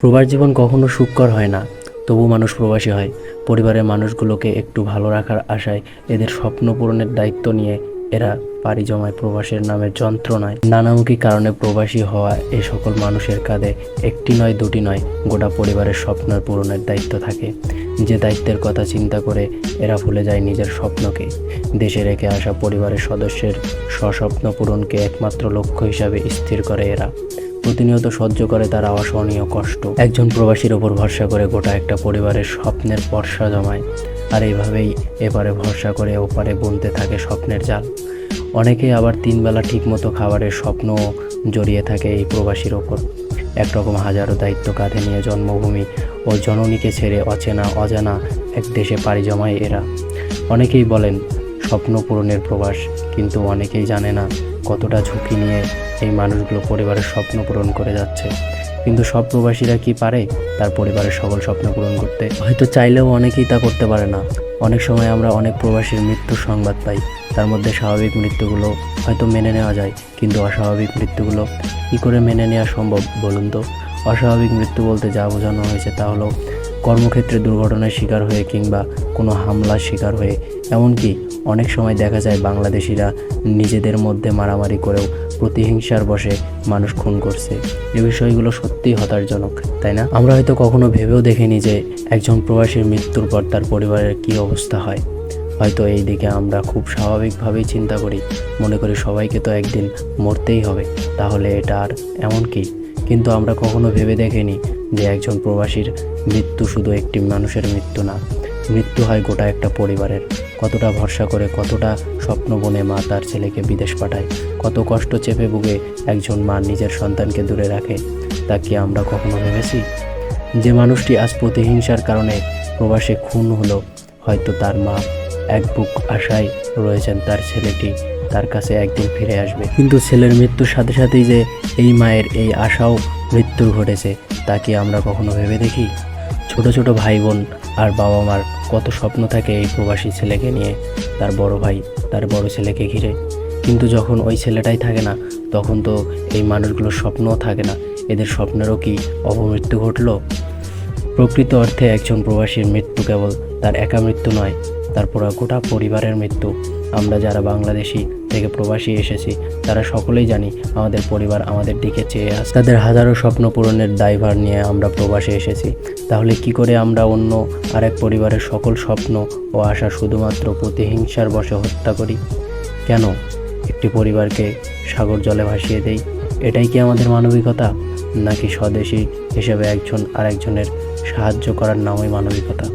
প্রবাস জীবন কখনো সুখকর হয় না, তবু মানুষ প্রবাসী হয়। পরিবারের মানুষগুলোকে একটু ভালো রাখার আশায় এদের স্বপ্ন পূরণের দায়িত্ব নিয়ে এরা পাড়ি জমায় প্রবাসের নামের যন্ত্রণায়। নানামুখী কারণে প্রবাসী হওয়া এ সকল মানুষের কাঁধে একটি নয় দুটি নয়, গোটা পরিবারের স্বপ্ন পূরণের দায়িত্ব থাকে। যে দায়িত্বের কথা চিন্তা করে এরা ভুলে যায় নিজের স্বপ্নকে। দেশে রেখে আসা পরিবারের সদস্যের স্বস্বপ্ন পূরণকে একমাত্র লক্ষ্য হিসাবে স্থির করে এরা। প্রতিনিয়ত সহ্য করে তারা অসহনীয় কষ্ট। একজন প্রবাসীর ওপর ভরসা করে গোটা একটা পরিবারের স্বপ্নের বর্ষা জমায়, আর এইভাবেই এপারে ভরসা করে ওপারে বুনতে থাকে স্বপ্নের জাল। অনেকেই আবার তিনবেলা ঠিকমতো খাবারের স্বপ্নও জড়িয়ে থাকে এই প্রবাসীর ওপর। একরকম হাজারো দায়িত্ব কাঁধে নিয়ে জন্মভূমি ও জননীকে ছেড়ে অচেনা অজানা এক দেশে পাড়ি জমায় এরা। অনেকেই বলেন স্বপ্ন পূরণের প্রবাস, কিন্তু অনেকেই জানে না কতটা ঝুঁকি নিয়ে এই মানুষগুলো পরিবারের স্বপ্ন পূরণ করে যাচ্ছে। কিন্তু সব প্রবাসীরা কি পারে তার পরিবারের সকল স্বপ্ন পূরণ করতে? হয়তো চাইলেও অনেকেই তা করতে পারে না। অনেক সময় আমরা অনেক প্রবাসীর মৃত্যুর সংবাদ পাই। তার মধ্যে স্বাভাবিক মৃত্যুগুলো হয়তো মেনে নেওয়া যায়, কিন্তু অস্বাভাবিক মৃত্যুগুলো কী করে মেনে নেওয়া সম্ভব বলুন তো? অস্বাভাবিক মৃত্যু বলতে যা বোঝানো হয়েছে তা হলো কর্মক্ষেত্রে দুর্ঘটনার শিকার হয়ে কিংবা কোনো হামলার শিকার হয়ে। এমনকি অনেক সময় দেখা যায় বাংলাদেশিরা নিজেদের মধ্যে মারামারি করেও প্রতিহিংসার বশে মানুষ খুন করছে। এই বিষয়গুলো সত্যিই হতাশাজনক, তাই না? আমরা হয়তো কখনো ভেবেও দেখিনি যে একজন প্রবাসীর মৃত্যুর পর তার পরিবারের কী অবস্থা হয়। হয়তো এই দিকে আমরা খুব স্বাভাবিকভাবেই চিন্তা করি, মনে করি সবাইকে তো একদিন মরতেই হবে, তাহলে এটা আর এমন কি। কিন্তু আমরা কখনো ভেবে দেখিনি যে একজন প্রবাসীর মৃত্যু শুধু একটি মানুষের মৃত্যু না, মৃত্যু হয় গোটা একটা পরিবারের। কতটা ভরসা করে, কতটা স্বপ্ন বনে মা তার ছেলেকে বিদেশ পাঠায়, কত কষ্ট চেপে বুকে একজন মা নিজের সন্তানকে দূরে রাখে, তা কি আমরা কখনো ভেবেছি? যে মানুষটি আজ প্রতিহিংসার কারণে প্রবাসে খুন হলো, হয়তো তার মা এক বুক আশায় রয়েছেন তার ছেলেটি তার কাছে একদিন ফিরে আসবে। কিন্তু ছেলের মৃত্যুর সাথে সাথেই যে এই মায়ের এই আশাও মৃত্যু ঘটেছে, তা কি আমরা কখনো ভেবে দেখি? ছোট ছোট ভাই বোন আর বাবা মার কত স্বপ্ন থাকে এই প্রবাসী ছেলেকে নিয়ে, তার বড় ভাই তার বড় ছেলেকে ঘিরে। কিন্তু যখন ওই ছেলেটাই থাকে না, তখন তো এই মানুষগুলোর স্বপ্নও থাকে না। এদের স্বপ্নেরও কি অপমৃত্যু ঘটলো? প্রকৃত অর্থে একজন প্রবাসীর মৃত্যু কেবল তার একা মৃত্যু নয়, তার গোটা পরিবারের মৃত্যু। আমরা যারা বাংলাদেশি থেকে প্রবাসী এসেছি তারা সকলেই জানি আমাদের পরিবার আমাদের দিকে চেয়ে আসে। তাদের হাজারো স্বপ্ন পূরণের দায়ভার নিয়ে আমরা প্রবাসে এসেছি। তাহলে কি করে আমরা অন্য আরেক পরিবারের সকল স্বপ্ন ও আশা শুধুমাত্র প্রতিহিংসার বশে হত্যা করি? কেন একটি পরিবারকে সাগর জলে ভাসিয়ে দেই? এটাই কি আমাদের মানবিকতা? নাকি স্বদেশী হিসেবে একজন আরেকজনের সাহায্য করার নামই মানবিকতা?